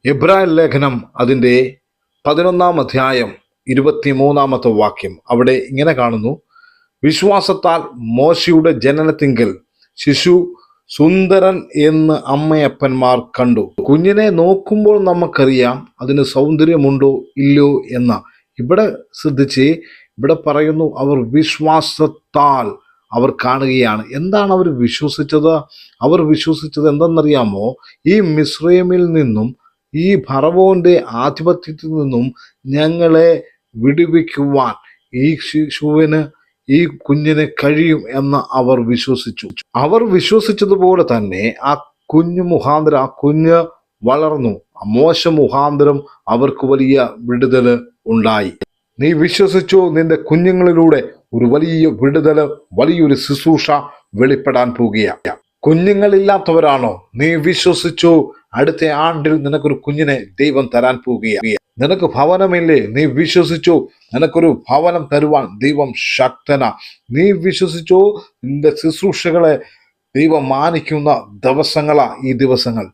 എബ്രായ ലേഖനം അതിൻ്റെ 11-ാം അധ്യായം 23-ാമത്തെ വാക്യം. അവിടെ ഇങ്ങനെ കാണുന്നു: വിശ്വാസത്താൽ മോശയുടെ ജനനത്തിങ്കൽ ശിശു സുന്ദരൻ എന്ന് അമ്മയപ്പന്മാർ കണ്ടു. കുഞ്ഞിനെ നോക്കുമ്പോൾ നമുക്കറിയാം അതിന് സൗന്ദര്യമുണ്ടോ ഇല്ലയോ എന്ന്. ഇവിടെ ശ്രദ്ധിച്ച്, ഇവിടെ പറയുന്നു അവർ വിശ്വാസത്താൽ അവർ കാണുകയാണ്. എന്താണ് അവർ വിശ്വസിച്ചത്? അവർ വിശ്വസിച്ചത് എന്തെന്നറിയാമോ? ഈ മിസ്രൈമിൽ നിന്നും, ഈ ഫറവോന്റെ ആധിപത്യത്തിൽ നിന്നും ഞങ്ങളെ വിടുവിക്കുവാൻ ഈ ശിശുവിന്, ഈ കുഞ്ഞിന് കഴിയും എന്ന് അവർ വിശ്വസിച്ചു. അവർ വിശ്വസിച്ചതുപോലെ തന്നെ ആ കുഞ്ഞു മുഖാന്തരം, ആ കുഞ്ഞ് വളർന്നു. മോശ മുഖാന്തരം അവർക്ക് വലിയ വിടുതല് ഉണ്ടായി. നീ വിശ്വസിച്ചു, നിന്റെ കുഞ്ഞുങ്ങളിലൂടെ ഒരു വലിയ വിടുതല്, വലിയൊരു ശുശ്രൂഷ വെളിപ്പെടാൻ പോകുകയാണ്. കുഞ്ഞുങ്ങളില്ലാത്തവരാണോ? നീ വിശ്വസിച്ചു, അടുത്ത ആണ്ടിൽ നിനക്കൊരു കുഞ്ഞിനെ ദൈവം തരാൻ പോകുകയാണ്. നിനക്ക് ഭവനമില്ലേ? നീ വിശ്വസിച്ചു, നിനക്കൊരു ഭവനം തരുവാൻ ദൈവം ശക്തന. നീ വിശ്വസിച്ചു, നിന്റെ ശുശ്രൂഷകളെ ദൈവം മാനിക്കുന്ന ദിവസങ്ങളാ ഈ ദിവസങ്ങൾ.